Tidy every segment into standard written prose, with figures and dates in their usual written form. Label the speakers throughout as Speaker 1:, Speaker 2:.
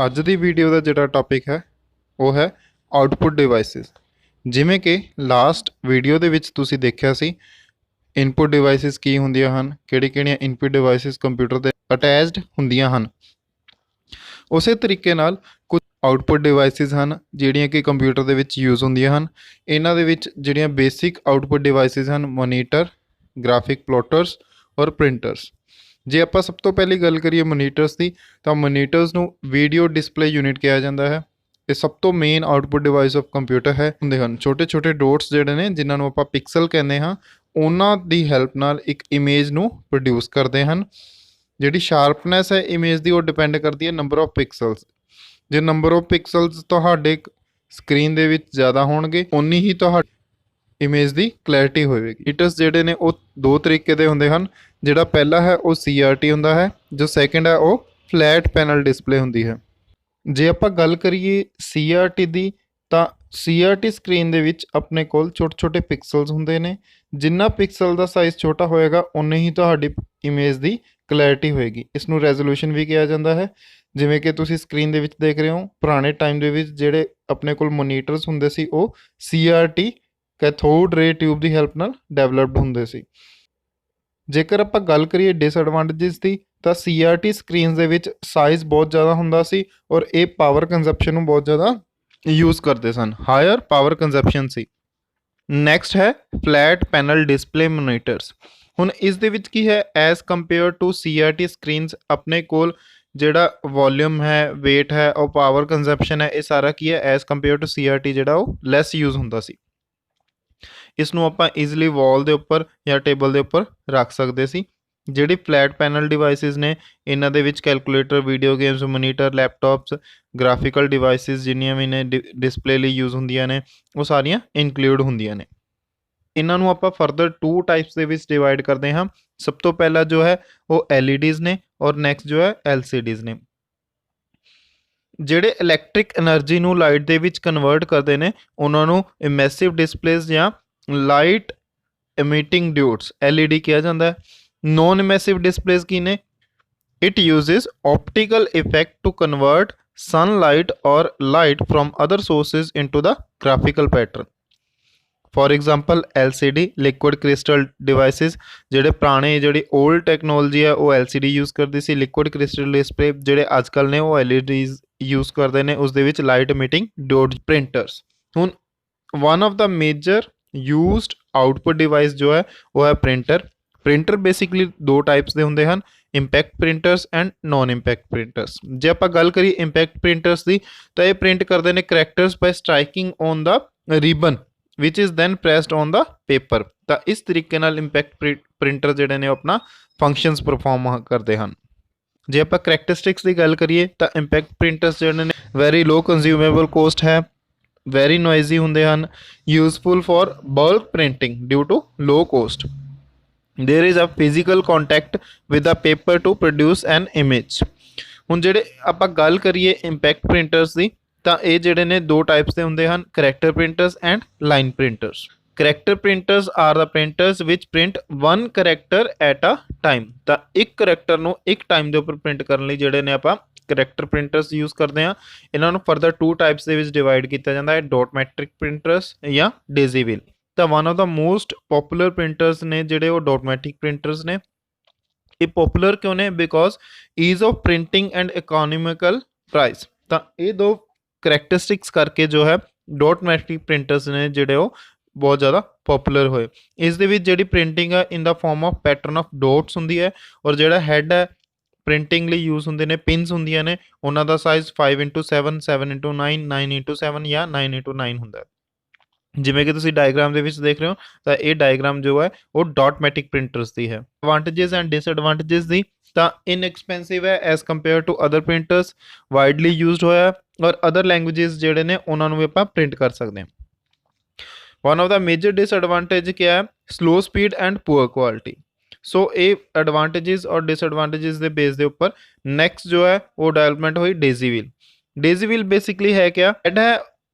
Speaker 1: ਅੱਜ ਦੀ ਵੀਡੀਓ ਦਾ ਜਿਹੜਾ ਟੌਪਿਕ ਹੈ ਉਹ ਹੈ ਆਊਟਪੁੱਟ ਡਿਵਾਈਸਿਸ। ਜਿਵੇਂ ਕਿ ਲਾਸਟ ਵੀਡੀਓ ਦੇ ਵਿੱਚ ਤੁਸੀਂ ਦੇਖਿਆ ਸੀ ਇਨਪੁੱਟ ਡਿਵਾਈਸਿਸ ਕੀ ਹੁੰਦੀਆਂ ਹਨ, ਕਿਹੜੀਆਂ ਇਨਪੁੱਟ ਡਿਵਾਈਸਿਸ ਕੰਪਿਊਟਰ ਦੇ ਅਟੈਚਡ ਹੁੰਦੀਆਂ ਹਨ। ਉਸੇ ਤਰੀਕੇ ਨਾਲ ਕੁਝ ਆਊਟਪੁੱਟ ਡਿਵਾਈਸਿਸ ਹਨ ਜਿਹੜੀਆਂ ਕਿ ਕੰਪਿਊਟਰ ਦੇ ਵਿੱਚ ਯੂਜ਼ ਹੁੰਦੀਆਂ ਹਨ। ਇਹਨਾਂ ਦੇ ਵਿੱਚ ਜਿਹੜੀਆਂ ਬੇਸਿਕ ਆਊਟਪੁੱਟ ਡਿਵਾਈਸਿਸ ਹਨ ਮੋਨੀਟਰ, ਗ੍ਰਾਫਿਕ ਪਲੋਟਰਸ ਔਰ ਪ੍ਰਿੰਟਰਸ। ਜੇ ਆਪਾਂ ਸਭ ਤੋਂ ਪਹਿਲੀ ਗੱਲ ਕਰੀਏ ਮੋਨੀਟਰਸ ਦੀ, ਤਾਂ ਮੋਨੀਟਰਸ ਨੂੰ ਵੀਡੀਓ ਡਿਸਪਲੇ ਯੂਨਿਟ ਕਿਹਾ ਜਾਂਦਾ ਹੈ। ਇਹ ਸਭ ਤੋਂ main output device of computer ਹੁੰਦੇ ਹਨ। ਛੋਟੇ ਛੋਟੇ ਡੋਟਸ ਜਿਹੜੇ ਨੇ ਜਿਨ੍ਹਾਂ ਨੂੰ ਆਪਾਂ ਪਿਕਸਲ ਕਹਿੰਦੇ ਹਾਂ, ਉਹਨਾਂ ਦੀ ਹੈਲਪ ਨਾਲ ਇੱਕ ਇਮੇਜ ਨੂੰ ਪ੍ਰੋਡਿਊਸ ਕਰਦੇ ਹਨ। ਜਿਹੜੀ ਸ਼ਾਰਪਨੈਸ ਹੈ ਇਮੇਜ ਦੀ ਉਹ ਡਿਪੈਂਡ ਕਰਦੀ ਹੈ ਨੰਬਰ ਆਫ ਪਿਕਸਲਸ। ਜੇ ਨੰਬਰ ਆਫ ਪਿਕਸਲਸ ਤੁਹਾਡੇ ਸਕਰੀਨ ਦੇ ਵਿੱਚ ਜ਼ਿਆਦਾ ਹੋਣਗੇ ਉਨੀ ਹੀ ਤੁਹਾਡੀ ਇਮੇਜ ਦੀ ਕਲੈਰਿਟੀ ਹੋਵੇਗੀ। ਮੋਨੀਟਰਸ ਜਿਹੜੇ ਨੇ ਉਹ ਦੋ ਤਰੀਕੇ ਦੇ ਹੁੰਦੇ ਹਨ। ਜਿਹੜਾ ਪਹਿਲਾ ਹੈ ਉਹ CRT ਹੁੰਦਾ ਹੈ, ਜੋ ਸੈਕਿੰਡ ਹੈ ਉਹ ਫਲੈਟ ਪੈਨਲ ਡਿਸਪਲੇ ਹੁੰਦੀ ਹੈ। ਜੇ ਆਪਾਂ ਗੱਲ ਕਰੀਏ CRT ਦੀ, ਤਾਂ CRT ਸਕਰੀਨ ਦੇ ਵਿੱਚ ਆਪਣੇ ਕੋਲ ਛੋਟੇ ਛੋਟੇ ਪਿਕਸਲਸ ਹੁੰਦੇ ਨੇ। ਜਿੰਨਾ ਪਿਕਸਲ ਦਾ ਸਾਈਜ਼ ਛੋਟਾ ਹੋਏਗਾ ਉਨੀ ਹੀ ਤੁਹਾਡੀ ਇਮੇਜ ਦੀ ਕਲੈਰਿਟੀ ਹੋਏਗੀ। ਇਸ ਨੂੰ ਰੈਜ਼ੋਲੂਸ਼ਨ ਵੀ ਕਿਹਾ ਜਾਂਦਾ ਹੈ। ਜਿਵੇਂ ਕਿ ਤੁਸੀਂ ਸਕਰੀਨ ਦੇ ਵਿੱਚ ਦੇਖ ਰਹੇ ਹੋ, ਪੁਰਾਣੇ ਟਾਈਮ ਦੇ ਵਿੱਚ ਜਿਹੜੇ ਆਪਣੇ ਕੋਲ ਮੋਨੀਟਰਸ ਹੁੰਦੇ ਸੀ ਉਹ CRT ਕੈਥੋਡ ਰੇ ਟਿਊਬ ਦੀ ਹੈਲਪ ਨਾਲ ਡਿਵੈਲਪਡ ਹੁੰਦੇ ਸੀ। ਜੇਕਰ ਆਪਾਂ ਗੱਲ ਕਰੀਏ ਡਿਸਐਡਵਾਂਟੇਜਸ ਦੀ, ਤਾਂ CRT ਸਕਰੀਨਸ ਦੇ ਵਿੱਚ ਸਾਈਜ਼ ਬਹੁਤ ਜ਼ਿਆਦਾ ਹੁੰਦਾ ਸੀ ਔਰ ਇਹ ਪਾਵਰ ਕੰਜ਼ੰਪਸ਼ਨ ਨੂੰ ਬਹੁਤ ਜ਼ਿਆਦਾ ਯੂਜ਼ ਕਰਦੇ ਸਨ। ਹਾਇਰ ਪਾਵਰ ਕੰਜ਼ੰਪਸ਼ਨ ਸੀ। ਨੈਕਸਟ ਹੈ ਫਲੈਟ ਪੈਨਲ ਡਿਸਪਲੇ ਮੋਨੀਟਰਸ। ਹੁਣ ਇਸ ਦੇ ਵਿੱਚ ਕੀ ਹੈ, as compare to CRT screens ਆਪਣੇ ਕੋਲ ਜਿਹੜਾ ਵੋਲਿਊਮ ਹੈ, ਵੇਟ ਹੈ, ਉਹ ਪਾਵਰ ਕੰਜ਼ੰਪਸ਼ਨ ਹੈ, ਇਹ ਸਾਰਾ ਕੀ ਹੈ ਐਜ਼ ਕੰਪੇਅਰ ਟੂ CRT ਜਿਹੜਾ ਉਹ ਲੈਸ ਯੂਜ਼ ਹੁੰਦਾ ਸੀ। ਇਸ ਨੂੰ ਆਪਾਂ ਈਜ਼ੀਲੀ ਵਾਲ ਦੇ ਉੱਪਰ ਜਾਂ ਟੇਬਲ ਦੇ ਉੱਪਰ ਰੱਖ ਸਕਦੇ ਸੀ। ਜਿਹੜੀ ਫਲੈਟ ਪੈਨਲ ਡਿਵਾਈਸਿਸ ਨੇ ਇਹਨਾਂ ਦੇ ਵਿੱਚ calculator, video games, monitor, laptops, graphical devices ਜਿੰਨੀਆਂ ਵੀ ਨੇ ਡਿਸਪਲੇ ਲਈ ਯੂਜ਼ ਹੁੰਦੀਆਂ ਨੇ ਉਹ ਸਾਰੀਆਂ ਇਨਕਲੂਡ ਹੁੰਦੀਆਂ ਨੇ। ਇਹਨਾਂ ਨੂੰ ਆਪਾਂ ਫਰਦਰ 2 ਟਾਈਪਸ ਦੇ ਵਿੱਚ ਡਿਵਾਈਡ ਕਰਦੇ ਹਾਂ। ਸਭ ਤੋਂ ਪਹਿਲਾ ਜੋ ਹੈ ਉਹ LEDs ਨੇ ਔਰ ਨੈਕਸਟ ਜੋ ਹੈ LCDs ਨੇ। ਜਿਹੜੇ ਇਲੈਕਟ੍ਰਿਕ એનર્ਜੀ ਨੂੰ ਲਾਈਟ ਦੇ ਵਿੱਚ ਕਨਵਰਟ ਕਰਦੇ ਨੇ ਉਹਨਾਂ ਨੂੰ ਇਮੈਸਿਵ ਡਿਸਪਲੇਸ ਜਾਂ ਲਾਈਟ emitting diodes LED ਕਿਹਾ ਜਾਂਦਾ ਹੈ। ਨੋਨ ਇਮੈਸਿਵ ਡਿਸਪਲੇਸ ਕੀ ਨੇ? It uses optical effect to convert sunlight or light from other sources into the graphical pattern. For example LCD liquid crystal devices। ਜਿਹੜੇ ਪੁਰਾਣੇ ਜਿਹੜੀ old ਟੈਕਨੋਲੋਜੀ ਹੈ ਉਹ LCD ਯੂਜ਼ ਕਰਦੀ ਸੀ। liquid crystal display ਜਿਹੜੇ ਅੱਜ ਕੱਲ੍ਹ ਨੇ ਉਹ LEDs ਯੂਜ਼ ਕਰਦੇ ਨੇ। ਉਸ ਦੇ ਵਿੱਚ ਲਾਈਟ emitting diode printers। ਹੁਣ one of the major used output device ਜੋ ਹੈ ਉਹ ਹੈ ਪ੍ਰਿੰਟਰ ਬੇਸਿਕਲੀ 2 ਟਾਈਪਸ ਦੇ ਹੁੰਦੇ ਹਨ, impact printers and non impact printers. ਜੇ ਆਪਾਂ ਗੱਲ ਕਰੀਏ ਇੰਪੈਕਟ ਪ੍ਰਿੰਟਰਸ ਦੀ, ਤਾਂ ਇਹ ਪ੍ਰਿੰਟ ਕਰਦੇ ਨੇ characters by striking on the ribbon which is then pressed on the paper. ਤਾਂ ਇਸ ਤਰੀਕੇ ਨਾਲ ਇੰਪੈਕਟ ਪ੍ਰਿੰਟਰ ਜਿਹੜੇ ਨੇ ਉਹ ਆਪਣਾ ਫੰਕਸ਼ਨਸ ਪਰਫਾਰਮ ਕਰਦੇ ਹਨ। ਜੇ ਆਪਾਂ ਕਰੈਕਟਰਿਸਟਿਕਸ ਦੀ ਗੱਲ ਕਰੀਏ ਤਾਂ ਇੰਪੈਕਟ ਪ੍ਰਿੰਟਰਸ ਜਿਹੜੇ ਨੇ ਵੈਰੀ ਲੋ ਕੰਜ਼ਿਊਮੇਬਲ ਕੋਸਟ ਹੈ, ਵੈਰੀ ਨੋਇਜ਼ੀ ਹੁੰਦੇ ਹਨ, useful for bulk printing due to low cost. There is a physical contact with the paper to produce an image. ਹੁਣ ਜਿਹੜੇ ਆਪਾਂ ਗੱਲ ਕਰੀਏ ਇੰਪੈਕਟ ਪ੍ਰਿੰਟਰਸ ਦੀ, ਤਾਂ ਇਹ ਜਿਹੜੇ ਨੇ 2 ਟਾਈਪਸ ਦੇ ਹੁੰਦੇ ਹਨ, character printers and line printers. Character printers are the printers which print 1 character at a time. ਤਾਂ ਇੱਕ ਕਰੈਕਟਰ ਨੂੰ ਇੱਕ ਟਾਈਮ ਦੇ ਉੱਪਰ ਪ੍ਰਿੰਟ ਕਰਨ ਲਈ ਜਿਹੜੇ ਨੇ ਆਪਾਂ ਕਰੈਕਟਰ ਪ੍ਰਿੰਟਰਸ ਯੂਜ਼ ਕਰਦੇ ਹਾਂ। ਇਹਨਾਂ ਨੂੰ ਫਰਦਰ 2 ਟਾਈਪਸ ਦੇ ਵਿੱਚ ਡਿਵਾਈਡ ਕੀਤਾ ਜਾਂਦਾ ਹੈ, ਡਾਟ ਮੈਟ੍ਰਿਕ ਪ੍ਰਿੰਟਰਸ ਜਾਂ ਡੇਜ਼ੀ ਵੀਲ। ਤਾਂ one of the most popular printers ਨੇ ਜਿਹੜੇ ਉਹ ਡਾਟਮੈਟਿਕ ਪ੍ਰਿੰਟਰਸ ਨੇ। ਇਹ ਪੋਪੂਲਰ ਕਿਉਂ ਨੇ? Because ease of printing and economical price. ਤਾਂ ਇਹ 2 ਕਰੈਕਟਰਿਸਟਿਕਸ ਕਰਕੇ ਜੋ ਹੈ ਡਾਟਮੈਟਿਕ ਪ੍ਰਿੰਟਰਸ ਨੇ ਜਿਹੜੇ ਉਹ ਬਹੁਤ ਜ਼ਿਆਦਾ ਪੋਪੂਲਰ ਹੋਏ। ਇਸ ਦੇ ਵਿੱਚ ਜਿਹੜੀ ਪ੍ਰਿੰਟਿੰਗ ਹੈ in the form of pattern of dots ਹੁੰਦੀ ਹੈ, ਔਰ ਜਿਹੜਾ ਹੈਡ ਹੈ ਪ੍ਰਿੰਟਿੰਗ ਲਈ ਯੂਜ਼ ਹੁੰਦੇ ਨੇ ਪਿੰਸ ਹੁੰਦੀਆਂ ਨੇ, ਉਹਨਾਂ ਦਾ ਸਾਈਜ਼ 5x7, 7x9, 9x7 ਜਾਂ 9x9 ਹੁੰਦਾ ਹੈ। ਜਿਵੇਂ ਕਿ ਤੁਸੀਂ ਡਾਇਗਰਾਮ ਦੇ ਵਿੱਚ ਦੇਖ ਰਹੇ ਹੋ, ਤਾਂ ਇਹ ਡਾਇਗਰਾਮ ਜੋ ਹੈ ਉਹ ਡਾਟਮੈਟਿਕ ਪ੍ਰਿੰਟਰਸ ਦੀ ਹੈ। ਐਡਵਾਂਟੇजेस ਐਂਡ ਡਿਸਐਡਵਾਂਟੇजेस ਦੀ, ਤਾਂ ਇਨਐਕਸਪੈਂਸਿਵ ਹੈ as compare to other printers, widely used ਹੋਇਆ ਔਰ ਅਦਰ ਲੈਂਗੁਏजेस ਜਿਹੜੇ ਨੇ ਉਹਨਾਂ ਨੂੰ ਵੀ ਆਪਾਂ ਪ੍ਰਿੰਟ ਕਰ ਸਕਦੇ ਹਾਂ। One of the major disadvantage ਕਿਆ ਹੈ? Slow speed and poor quality. So ਇਹ ਐਡਵਾਂਟੇजेस ਔਰ ਡਿਸਐਡਵਾਂਟੇजेस ਦੇ ਬੇਸ ਦੇ ਉੱਪਰ ਨੈਕਸਟ ਜੋ ਹੈ ਉਹ ਡਿਵੈਲਪਮੈਂਟ ਹੋਈ daisy wheel. Daisy wheel basically ਹੈ ਕਿਆ? ਹੈਡ ਹੈ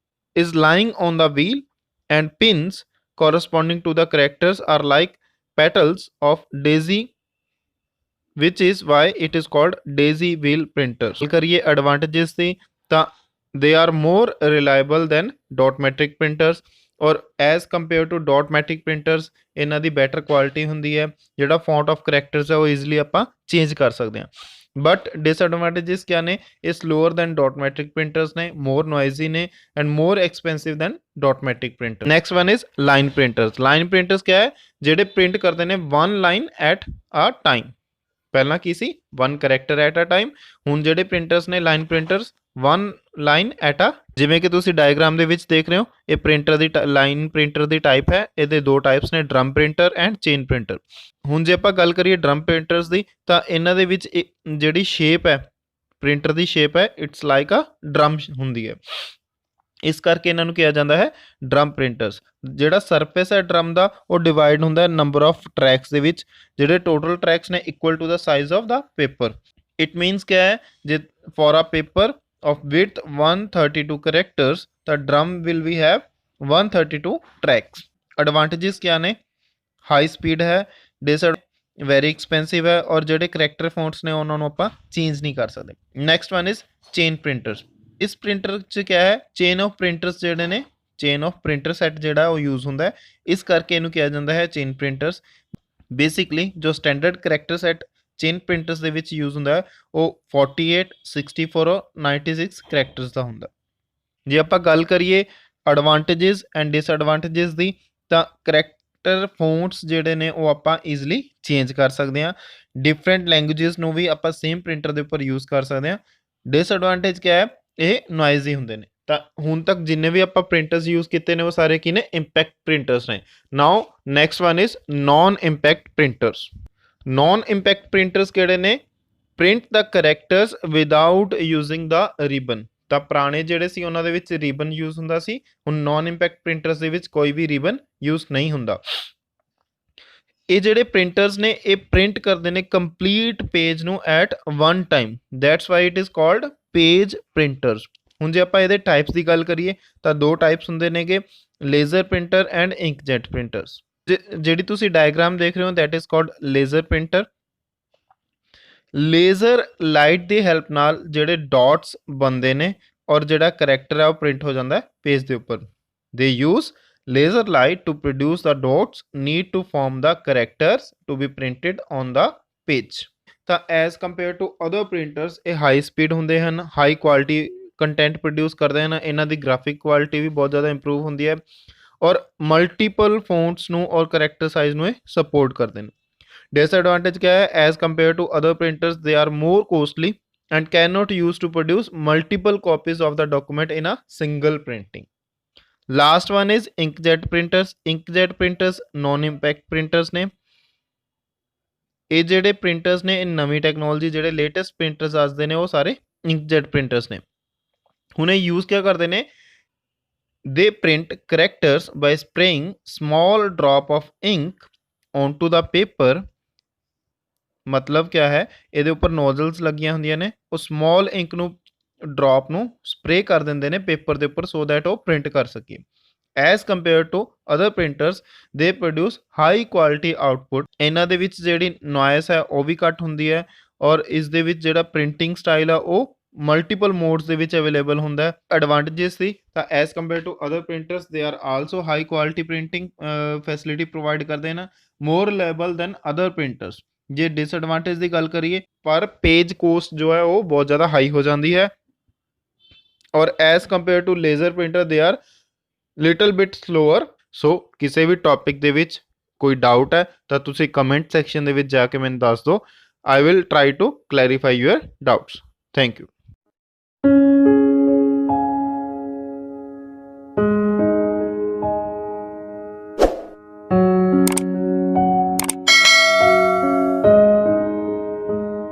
Speaker 1: is lying on the wheel and pins corresponding to the characters are like petals of daisy which is why it is called daisy wheel printers। करिए advantages ਦੀ ਤਾਂ they are more reliable than dot metric printers और as compared to dot metric printers ਇਹਨਾਂ ਦੀ better quality ਹੁੰਦੀ ਹੈ। ਜਿਹੜਾ font of characters ਹੈ ਉਹ easily ਆਪਾਂ change ਕਰ ਸਕਦੇ ਹਾਂ। बट डिसएडवांटेजेस क्या ने, ये slower than dot matrix printers ने, मोर नॉइजी ने and more expensive than dot matrix printer. Next one is line printers. Line printers क्या है, ਜਿਹੜੇ ਪ੍ਰਿੰਟ ਕਰਦੇ ਨੇ one line at a time. ਪਹਿਲਾਂ ਕੀ ਸੀ, one character at a time. ਹੁਣ ਜਿਹੜੇ ਪ੍ਰਿੰਟਰਸ ਨੇ line printers one line at a, ਜਿਵੇਂ ਕਿ ਤੁਸੀਂ ਡਾਇਗਰਾਮ ਦੇ ਵਿੱਚ ਦੇਖ ਰਹੇ ਹੋ, ਇਹ ਪ੍ਰਿੰਟਰ ਦੀ ਲਾਈਨ ਪ੍ਰਿੰਟਰ ਦੀ ਟਾਈਪ ਹੈ। ਇਹਦੇ ਦੋ ਟਾਈਪਸ ਨੇ, drum printer and chain printer. ਹੁਣ ਜੇ ਆਪਾਂ ਗੱਲ ਕਰੀਏ ਡਰਮ ਪ੍ਰਿੰਟਰਸ ਦੀ, ਤਾਂ ਇਹਨਾਂ ਦੇ ਵਿੱਚ ਜਿਹੜੀ ਸ਼ੇਪ ਹੈ, ਪ੍ਰਿੰਟਰ ਦੀ ਸ਼ੇਪ ਹੈ, ਇਟਸ ਲਾਈਕ ਅ ਡਰਮ ਹੁੰਦੀ ਹੈ। ਇਸ ਕਰਕੇ ਇਹਨਾਂ ਨੂੰ ਕਿਹਾ ਜਾਂਦਾ ਹੈ ਡਰਮ ਪ੍ਰਿੰਟਰਸ। ਜਿਹੜਾ ਸਰਫੇਸ ਹੈ ਡਰਮ ਦਾ, ਉਹ ਡਿਵਾਈਡ ਹੁੰਦਾ ਹੈ ਨੰਬਰ ਆਫ ਟਰੈਕਸ ਦੇ ਵਿੱਚ, ਜਿਹੜੇ ਟੋਟਲ ਟਰੈਕਸ ਨੇ equal to the size of the paper. It means ਕਿਆ ਹੈ, ਜੇ for a paper of width 132 characters the drum will be have 132 tracks। advantages क्या ने, हाई स्पीड है, डिसएडवांटेज वेरी एक्सपेंसिव है और ਜਿਹੜੇ ਕਰੈਕਟਰ ਫੌਂਟਸ ਨੇ ਉਹਨਾਂ ਨੂੰ ਆਪਾਂ ਚੇਂਜ ਨਹੀਂ ਕਰ ਸਕਦੇ। Next one is chain printers. ਇਸ ਪ੍ਰਿੰਟਰ 'ਚ ਕਿਆ ਹੈ, ਚੇਨ ਆਫ ਪ੍ਰਿੰਟਰਸ ਜਿਹੜੇ ਨੇ, ਚੇਨ ਆਫ ਪ੍ਰਿੰਟਰ ਸੈੱਟ ਜਿਹੜਾ ਉਹ ਯੂਜ਼ ਹੁੰਦਾ ਹੈ, ਇਸ ਕਰਕੇ ਇਹਨੂੰ ਕਿਹਾ ਜਾਂਦਾ ਹੈ ਚੇਨ ਪ੍ਰਿੰਟਰਸ। ਬੇਸਿਕਲੀ ਜੋ standard character set chain printers ਦੇ ਵਿੱਚ ਯੂਜ਼ ਹੁੰਦਾ ਹੈ ਉਹ 48, 64 ਔਰ 96 ਕਰੈਕਟਰਸ ਦਾ ਹੁੰਦਾ। ਜੇ ਆਪਾਂ ਗੱਲ ਕਰੀਏ ਐਡਵਾਂਟੇजेस ਐਂਡ ਡਿਸਐਡਵਾਂਟੇजेस ਦੀ, ਤਾਂ ਕਰੈਕਟਰ ਫੌਂਟਸ ਜਿਹੜੇ ਨੇ ਉਹ ਆਪਾਂ ਈਜ਼ੀਲੀ ਚੇਂਜ ਕਰ ਸਕਦੇ ਹਾਂ। ਡਿਫਰੈਂਟ ਲੈਂਗੁਏजेस ਨੂੰ ਵੀ ਆਪਾਂ ਸੇਮ ਪ੍ਰਿੰਟਰ ਦੇ ਉੱਪਰ ਯੂਜ਼ ਕਰ ਸਕਦੇ ਹਾਂ। ਡਿਸਐਡਵਾਂਟੇਜ ਕਿਆ ਹੈ, ਇਹ ਨੋਇਜ਼ੀ ਹੁੰਦੇ ਨੇ। ਤਾਂ ਹੁਣ ਤੱਕ ਜਿੰਨੇ ਵੀ ਆਪਾਂ ਪ੍ਰਿੰਟਰਸ ਯੂਜ਼ ਕੀਤੇ ਨੇ ਉਹ ਸਾਰੇ ਕੀ ਨੇ, ਇੰਪੈਕਟ ਪ੍ਰਿੰਟਰਸ ਨੇ। Now next one is non impact printers. Non impact printers ਕਿਹੜੇ ਨੇ, print the characters without using the ribbon. ਤਾਂ ਪੁਰਾਣੇ ਜਿਹੜੇ ਸੀ ਉਹਨਾਂ ਦੇ ਵਿੱਚ ਰਿਬਨ ਯੂਜ਼ ਹੁੰਦਾ ਸੀ, ਹੁਣ ਨॉन ਇੰਪੈਕਟ ਪ੍ਰਿੰਟਰਸ ਦੇ ਵਿੱਚ ਕੋਈ ਵੀ ਰਿਬਨ ਯੂਜ਼ ਨਹੀਂ ਹੁੰਦਾ। ਇਹ ਜਿਹੜੇ ਪ੍ਰਿੰਟਰਸ ਨੇ ਇਹ ਪ੍ਰਿੰਟ ਕਰਦੇ ਨੇ ਕੰਪਲੀਟ ਪੇਜ ਨੂੰ at one time, that's why it is called page printers. ਹੁਣ ਜੇ ਆਪਾਂ ਇਹਦੇ ਟਾਈਪਸ ਦੀ ਗੱਲ ਕਰੀਏ ਤਾਂ ਦੋ ਟਾਈਪਸ ਹੁੰਦੇ ਨੇਗੇ, laser printer and inkjet printers. ਜਿਹੜੀ ਤੁਸੀਂ ਡਾਇਗਰਾਮ ਦੇਖ ਰਹੇ ਹੋ that is called laser printer. Laser light ਦੀ ਹੈਲਪ ਨਾਲ ਜਿਹੜੇ ਡਾਟਸ ਬਣਦੇ ਨੇ ਔਰ ਜਿਹੜਾ ਕਰੈਕਟਰ ਹੈ ਉਹ ਪ੍ਰਿੰਟ ਹੋ ਜਾਂਦਾ ਹੈ ਪੇਜ ਦੇ ਉੱਪਰ। They use laser light to produce the dots need to form the characters to be printed on the page. ਤਾਂ as compare to other printers ਇਹ ਹਾਈ ਸਪੀਡ ਹੁੰਦੇ ਹਨ, ਹਾਈ ਕੁਆਲਿਟੀ ਕੰਟੈਂਟ ਪ੍ਰੋਡਿਊਸ ਕਰਦੇ ਹਨ। ਇਹਨਾਂ ਦੀ graphic quality ਵੀ ਬਹੁਤ ਜ਼ਿਆਦਾ improve ਹੁੰਦੀ ਹੈ ਔਰ ਮਲਟੀਪਲ ਫੌਂਟਸ ਨੂੰ ਔਰ ਕਰੈਕਟਰ ਸਾਈਜ਼ ਨੂੰ ਇਹ ਸਪੋਰਟ ਕਰਦੇ ਨੇ। डिसएडवांटेज क्या है, as compare to other printers they are more costly and cannot use to produce multiple copies of the document in a single printing। Last one is inkjet printers। inkjet printers non impact printers ने। ਇਹ ਜਿਹੜੇ printers ਨੇ ਇਹ ਨਵੀਂ technology ਜਿਹੜੇ latest printers ਆਜਦੇ ਨੇ ਉਹ ਸਾਰੇ ਇਨਕਜੈਟ ਪ੍ਰਿੰਟਰਸ ਨੇ। ਹੁਣ ਇਹ ਯੂਜ਼ ਕਿਆ ਕਰਦੇ ਨੇ, they print characters by spraying small drop of ink onto the paper। ਮਤਲਬ ਕਿਆ ਹੈ, ਇਹਦੇ ਉੱਪਰ ਨੋਜ਼ਲਸ ਲੱਗੀਆਂ ਹੁੰਦੀਆਂ ਨੇ, ਉਹ ਸਮੌਲ ਇੰਕ ਨੂੰ ਡ੍ਰੌਪ ਨੂੰ ਸਪਰੇ ਕਰ ਦਿੰਦੇ ਨੇ ਪੇਪਰ ਦੇ ਉੱਪਰ ਸੋ ਦੈਟ ਉਹ ਪ੍ਰਿੰਟ ਕਰ ਸਕੀਏ। As compare to other printers ਦੇ ਪ੍ਰੋਡਿਊਸ ਹਾਈ ਕੁਆਲਿਟੀ ਆਊਟਪੁੱਟ। ਇਹਨਾਂ ਦੇ ਵਿੱਚ ਜਿਹੜੀ ਨੋਇਸ ਹੈ ਉਹ ਵੀ ਘੱਟ ਹੁੰਦੀ ਹੈ ਔਰ ਇਸ ਦੇ ਵਿੱਚ ਜਿਹੜਾ ਪ੍ਰਿੰਟਿੰਗ ਸਟਾਈਲ ਆ ਉਹ ਮਲਟੀਪਲ ਮੋਡਸ ਦੇ ਵਿੱਚ ਅਵੇਲੇਬਲ ਹੁੰਦਾ ਹੈ। ਐਡਵਾਂਟੇजेस ਸੀ ਤਾਂ as compare to other printers they are also high quality printing facility provide ਕਰਦੇ ਨੇ, more reliable than other printers. ਜੇ ਡਿਸਐਡਵਾਂਟੇਜ ਦੀ ਗੱਲ ਕਰੀਏ, ਪਰ ਪੇਜ ਕੋਸਟ ਜੋ ਹੈ ਉਹ ਬਹੁਤ ਜ਼ਿਆਦਾ ਹਾਈ ਹੋ ਜਾਂਦੀ ਹੈ ਔਰ as compare to laser printer they are little bit slower. So ਕਿਸੇ ਵੀ ਟੌਪਿਕ ਦੇ ਵਿੱਚ ਕੋਈ ਡਾਊਟ ਹੈ ਤਾਂ ਤੁਸੀਂ ਕਮੈਂਟ ਸੈਕਸ਼ਨ ਦੇ ਵਿੱਚ ਜਾ ਕੇ ਮੈਨੂੰ ਦੱਸ ਦਿਓ। I will try to clarify your doubts. Thank you.